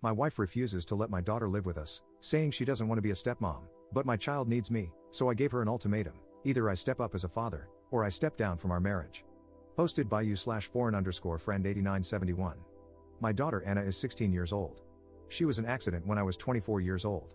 My wife refuses to let my daughter live with us, saying she doesn't want to be a stepmom, but my child needs me, so I gave her an ultimatum: either I step up as a father, or I step down from our marriage. Posted by you/foreign_friend 8971. My daughter Anna is 16 years old. She was an accident when I was 24 years old.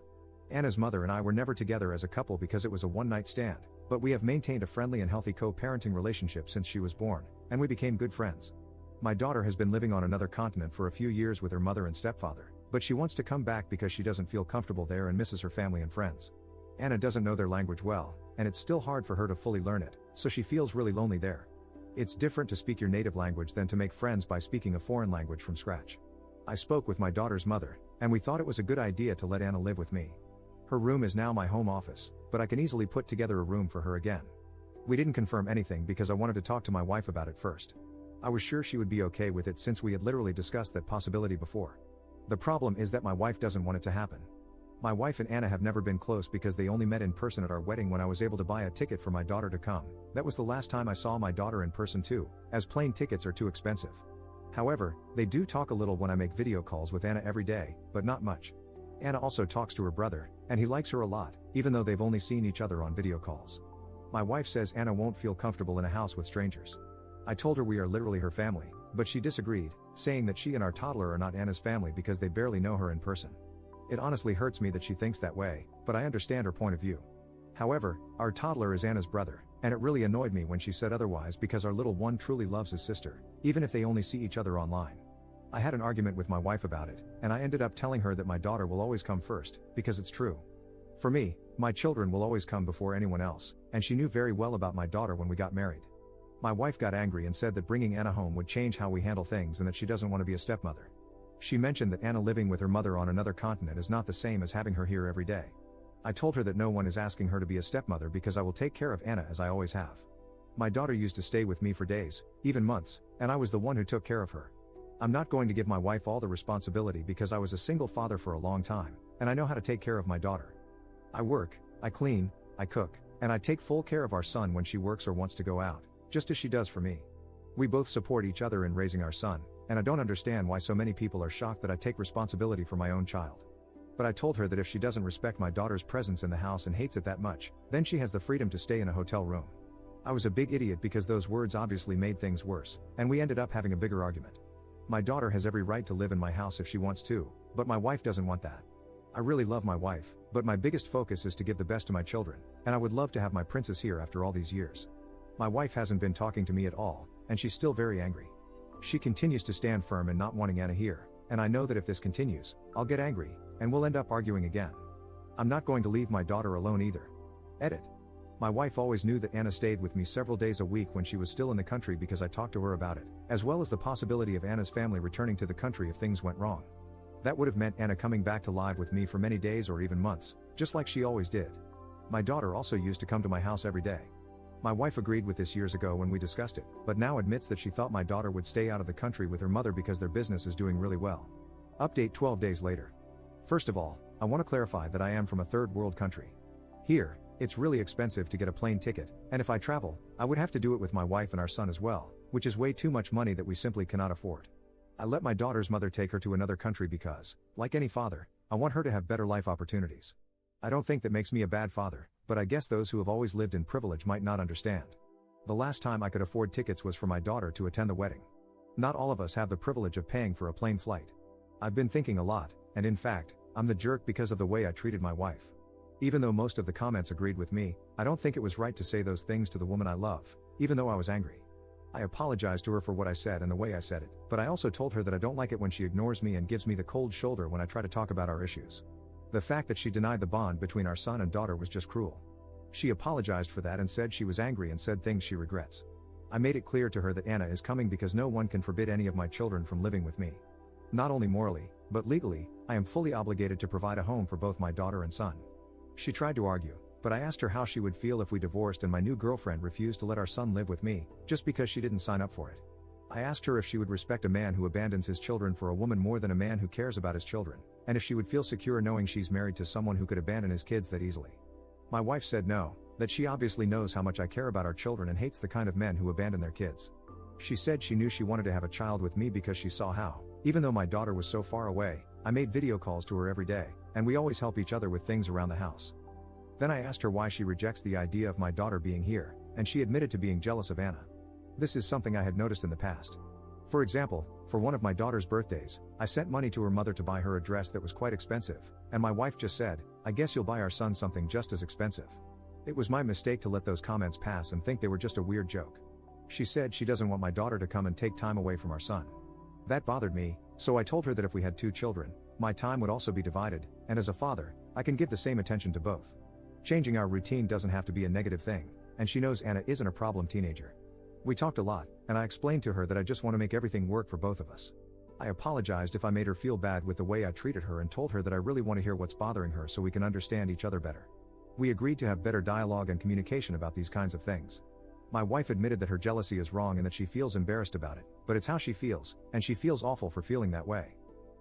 Anna's mother and I were never together as a couple because it was a one-night stand, but we have maintained a friendly and healthy co-parenting relationship since she was born, and we became good friends. My daughter has been living on another continent for a few years with her mother and stepfather, but she wants to come back because she doesn't feel comfortable there and misses her family and friends. Anna doesn't know their language well, and it's still hard for her to fully learn it, so she feels really lonely there. It's different to speak your native language than to make friends by speaking a foreign language from scratch. I spoke with my daughter's mother, and we thought it was a good idea to let Anna live with me. Her room is now my home office, but I can easily put together a room for her again. We didn't confirm anything because I wanted to talk to my wife about it first. I was sure she would be okay with it since we had literally discussed that possibility before. The problem is that my wife doesn't want it to happen. My wife and Anna have never been close because they only met in person at our wedding when I was able to buy a ticket for my daughter to come. That was the last time I saw my daughter in person too, as plane tickets are too expensive. However, they do talk a little when I make video calls with Anna every day, but not much. Anna also talks to her brother, and he likes her a lot, even though they've only seen each other on video calls. My wife says Anna won't feel comfortable in a house with strangers. I told her we are literally her family, but she disagreed, saying that she and our toddler are not Anna's family because they barely know her in person. It honestly hurts me that she thinks that way, but I understand her point of view. However, our toddler is Anna's brother, and it really annoyed me when she said otherwise because our little one truly loves his sister, even if they only see each other online. I had an argument with my wife about it, and I ended up telling her that my daughter will always come first, because it's true. For me, my children will always come before anyone else, and she knew very well about my daughter when we got married. My wife got angry and said that bringing Anna home would change how we handle things and that she doesn't want to be a stepmother. She mentioned that Anna living with her mother on another continent is not the same as having her here every day. I told her that no one is asking her to be a stepmother because I will take care of Anna as I always have. My daughter used to stay with me for days, even months, and I was the one who took care of her. I'm not going to give my wife all the responsibility because I was a single father for a long time, and I know how to take care of my daughter. I work, I clean, I cook, and I take full care of our son when she works or wants to go out, just as she does for me. We both support each other in raising our son, and I don't understand why so many people are shocked that I take responsibility for my own child. But I told her that if she doesn't respect my daughter's presence in the house and hates it that much, then she has the freedom to stay in a hotel room. I was a big idiot because those words obviously made things worse, and we ended up having a bigger argument. My daughter has every right to live in my house if she wants to, but my wife doesn't want that. I really love my wife, but my biggest focus is to give the best to my children, and I would love to have my princess here after all these years. My wife hasn't been talking to me at all, and she's still very angry. She continues to stand firm in not wanting Anna here, and I know that if this continues, I'll get angry, and we'll end up arguing again. I'm not going to leave my daughter alone either. Edit. My wife always knew that Anna stayed with me several days a week when she was still in the country because I talked to her about it, as well as the possibility of Anna's family returning to the country if things went wrong. That would have meant Anna coming back to live with me for many days or even months, just like she always did. My daughter also used to come to my house every day. My wife agreed with this years ago when we discussed it, but now admits that she thought my daughter would stay out of the country with her mother because their business is doing really well. Update 12 days later. First of all, I want to clarify that I am from a third world country. Here, it's really expensive to get a plane ticket, and if I travel, I would have to do it with my wife and our son as well, which is way too much money that we simply cannot afford. I let my daughter's mother take her to another country because, like any father, I want her to have better life opportunities. I don't think that makes me a bad father, but I guess those who have always lived in privilege might not understand. The last time I could afford tickets was for my daughter to attend the wedding. Not all of us have the privilege of paying for a plane flight. I've been thinking a lot, and in fact, I'm the jerk because of the way I treated my wife. Even though most of the comments agreed with me, I don't think it was right to say those things to the woman I love, even though I was angry. I apologized to her for what I said and the way I said it, but I also told her that I don't like it when she ignores me and gives me the cold shoulder when I try to talk about our issues. The fact that she denied the bond between our son and daughter was just cruel. She apologized for that and said she was angry and said things she regrets. I made it clear to her that Anna is coming because no one can forbid any of my children from living with me. Not only morally, but legally, I am fully obligated to provide a home for both my daughter and son. She tried to argue, but I asked her how she would feel if we divorced and my new girlfriend refused to let our son live with me, just because she didn't sign up for it. I asked her if she would respect a man who abandons his children for a woman more than a man who cares about his children, and if she would feel secure knowing she's married to someone who could abandon his kids that easily. My wife said no, that she obviously knows how much I care about our children and hates the kind of men who abandon their kids. She said she knew she wanted to have a child with me because she saw how, even though my daughter was so far away, I made video calls to her every day, and we always help each other with things around the house. Then I asked her why she rejects the idea of my daughter being here, and she admitted to being jealous of Anna. This is something I had noticed in the past. For example, for one of my daughter's birthdays, I sent money to her mother to buy her a dress that was quite expensive, and my wife just said, "I guess you'll buy our son something just as expensive." It was my mistake to let those comments pass and think they were just a weird joke. She said she doesn't want my daughter to come and take time away from our son. That bothered me, so I told her that if we had 2 children, my time would also be divided, and as a father, I can give the same attention to both. Changing our routine doesn't have to be a negative thing, and she knows Anna isn't a problem teenager. We talked a lot, and I explained to her that I just want to make everything work for both of us. I apologized if I made her feel bad with the way I treated her and told her that I really want to hear what's bothering her so we can understand each other better. We agreed to have better dialogue and communication about these kinds of things. My wife admitted that her jealousy is wrong and that she feels embarrassed about it, but it's how she feels, and she feels awful for feeling that way.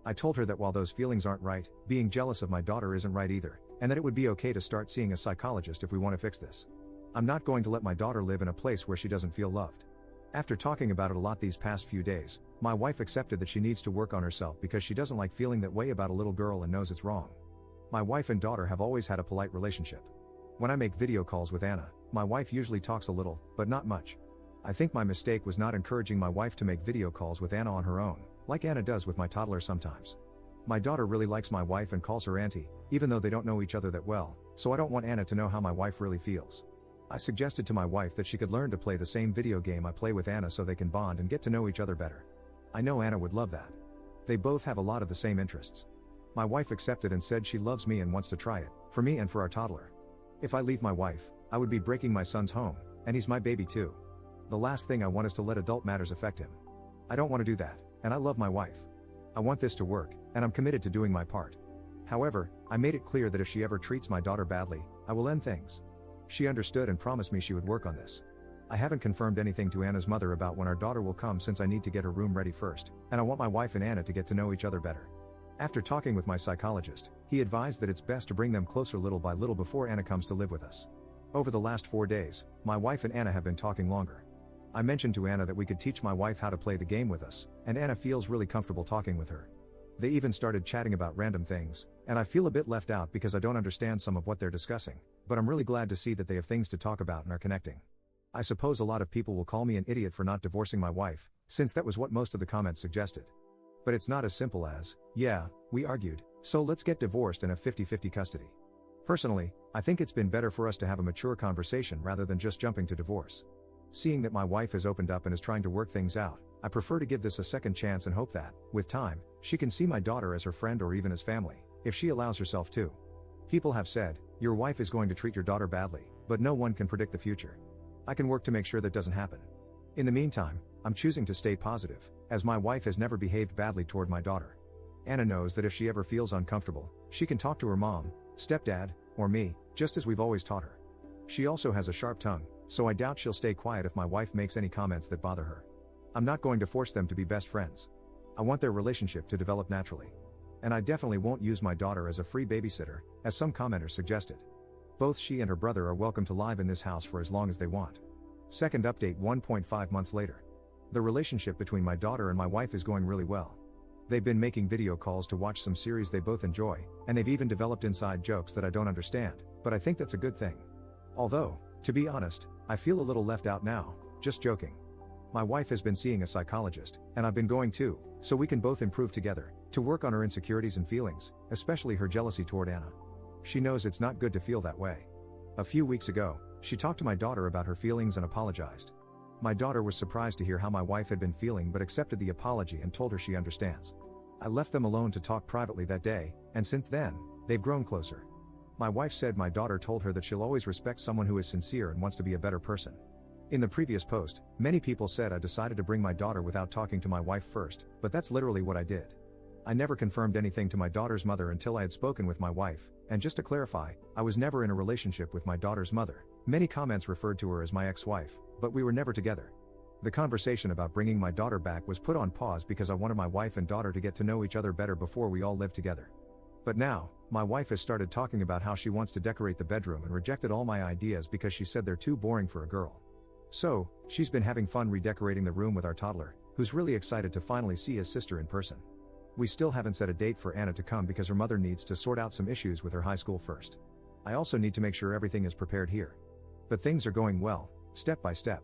I told her that while those feelings aren't right, being jealous of my daughter isn't right either, and that it would be okay to start seeing a psychologist if we want to fix this. I'm not going to let my daughter live in a place where she doesn't feel loved. After talking about it a lot these past few days, my wife accepted that she needs to work on herself because she doesn't like feeling that way about a little girl and knows it's wrong. My wife and daughter have always had a polite relationship. When I make video calls with Anna, my wife usually talks a little, but not much. I think my mistake was not encouraging my wife to make video calls with Anna on her own, like Anna does with my toddler sometimes. My daughter really likes my wife and calls her auntie, even though they don't know each other that well, so I don't want Anna to know how my wife really feels. I suggested to my wife that she could learn to play the same video game I play with Anna so they can bond and get to know each other better. I know Anna would love that. They both have a lot of the same interests. My wife accepted and said she loves me and wants to try it, for me and for our toddler. If I leave my wife, I would be breaking my son's home, and he's my baby too. The last thing I want is to let adult matters affect him. I don't want to do that, and I love my wife. I want this to work, and I'm committed to doing my part. However, I made it clear that if she ever treats my daughter badly, I will end things. She understood and promised me she would work on this. I haven't confirmed anything to Anna's mother about when our daughter will come since I need to get her room ready first, and I want my wife and Anna to get to know each other better. After talking with my psychologist, he advised that it's best to bring them closer little by little before Anna comes to live with us. Over the last 4 days, my wife and Anna have been talking longer. I mentioned to Anna that we could teach my wife how to play the game with us, and Anna feels really comfortable talking with her. They even started chatting about random things, and I feel a bit left out because I don't understand some of what they're discussing, but I'm really glad to see that they have things to talk about and are connecting. I suppose a lot of people will call me an idiot for not divorcing my wife, since that was what most of the comments suggested. But it's not as simple as, yeah, we argued, so let's get divorced and have 50-50 custody. Personally, I think it's been better for us to have a mature conversation rather than just jumping to divorce. Seeing that my wife has opened up and is trying to work things out, I prefer to give this a second chance and hope that, with time, she can see my daughter as her friend or even as family, if she allows herself to. People have said, your wife is going to treat your daughter badly, but no one can predict the future. I can work to make sure that doesn't happen. In the meantime, I'm choosing to stay positive, as my wife has never behaved badly toward my daughter. Anna knows that if she ever feels uncomfortable, she can talk to her mom, stepdad, or me, just as we've always taught her. She also has a sharp tongue, so I doubt she'll stay quiet if my wife makes any comments that bother her. I'm not going to force them to be best friends. I want their relationship to develop naturally. And I definitely won't use my daughter as a free babysitter, as some commenters suggested. Both she and her brother are welcome to live in this house for as long as they want. Second update 1.5 months later. The relationship between my daughter and my wife is going really well. They've been making video calls to watch some series they both enjoy, and they've even developed inside jokes that I don't understand, but I think that's a good thing. Although, to be honest, I feel a little left out now, just joking. My wife has been seeing a psychologist, and I've been going too, so we can both improve together, to work on her insecurities and feelings, especially her jealousy toward Anna. She knows it's not good to feel that way. A few weeks ago, she talked to my daughter about her feelings and apologized. My daughter was surprised to hear how my wife had been feeling but accepted the apology and told her she understands. I left them alone to talk privately that day, and since then, they've grown closer. My wife said my daughter told her that she'll always respect someone who is sincere and wants to be a better person. In the previous post, many people said I decided to bring my daughter without talking to my wife first, but that's literally what I did. I never confirmed anything to my daughter's mother until I had spoken with my wife, and just to clarify, I was never in a relationship with my daughter's mother. Many comments referred to her as my ex-wife, but we were never together. The conversation about bringing my daughter back was put on pause because I wanted my wife and daughter to get to know each other better before we all lived together. But now, my wife has started talking about how she wants to decorate the bedroom and rejected all my ideas because she said they're too boring for a girl. So, she's been having fun redecorating the room with our toddler, who's really excited to finally see his sister in person. We still haven't set a date for Anna to come because her mother needs to sort out some issues with her high school first. I also need to make sure everything is prepared here. But things are going well, step by step.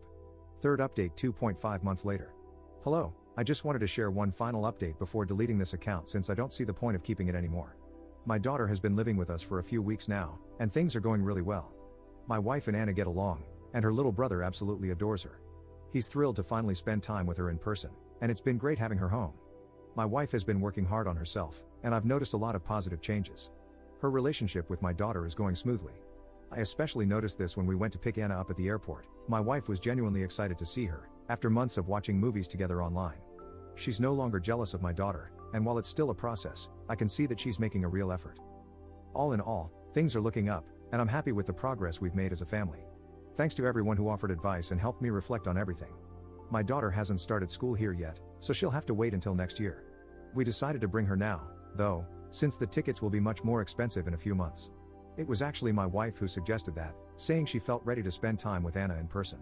Third update 2.5 months later. Hello, I just wanted to share one final update before deleting this account since I don't see the point of keeping it anymore. My daughter has been living with us for a few weeks now, and things are going really well. My wife and Anna get along, and her little brother absolutely adores her. He's thrilled to finally spend time with her in person, and it's been great having her home. My wife has been working hard on herself, and I've noticed a lot of positive changes. Her relationship with my daughter is going smoothly. I especially noticed this when we went to pick Anna up at the airport. My wife was genuinely excited to see her, after months of watching movies together online. She's no longer jealous of my daughter, and while it's still a process, I can see that she's making a real effort. All in all, things are looking up, and I'm happy with the progress we've made as a family. Thanks to everyone who offered advice and helped me reflect on everything. My daughter hasn't started school here yet, so she'll have to wait until next year. We decided to bring her now, though, since the tickets will be much more expensive in a few months. It was actually my wife who suggested that, saying she felt ready to spend time with Anna in person.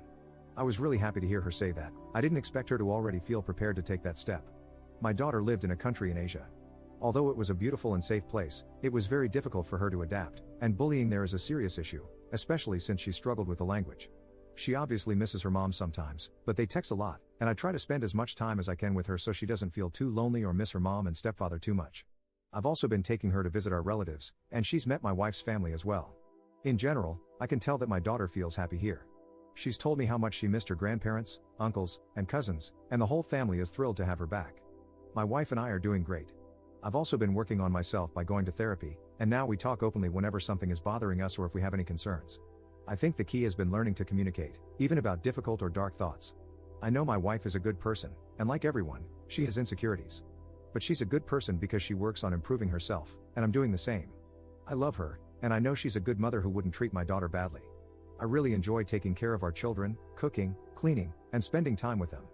I was really happy to hear her say that. I didn't expect her to already feel prepared to take that step. My daughter lived in a country in Asia. Although it was a beautiful and safe place, it was very difficult for her to adapt, and bullying there is a serious issue, especially since she struggled with the language. She obviously misses her mom sometimes, but they text a lot, and I try to spend as much time as I can with her so she doesn't feel too lonely or miss her mom and stepfather too much. I've also been taking her to visit our relatives, and she's met my wife's family as well. In general, I can tell that my daughter feels happy here. She's told me how much she missed her grandparents, uncles, and cousins, and the whole family is thrilled to have her back. My wife and I are doing great. I've also been working on myself by going to therapy, and now we talk openly whenever something is bothering us or if we have any concerns. I think the key has been learning to communicate, even about difficult or dark thoughts. I know my wife is a good person, and like everyone, she has insecurities. But she's a good person because she works on improving herself, and I'm doing the same. I love her, and I know she's a good mother who wouldn't treat my daughter badly. I really enjoy taking care of our children, cooking, cleaning, and spending time with them.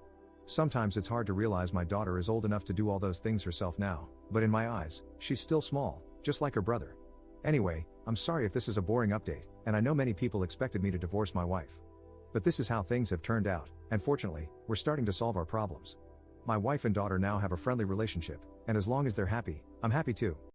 Sometimes it's hard to realize my daughter is old enough to do all those things herself now, but in my eyes, she's still small, just like her brother. Anyway, I'm sorry if this is a boring update, and I know many people expected me to divorce my wife. But this is how things have turned out, and fortunately, we're starting to solve our problems. My wife and daughter now have a friendly relationship, and as long as they're happy, I'm happy too.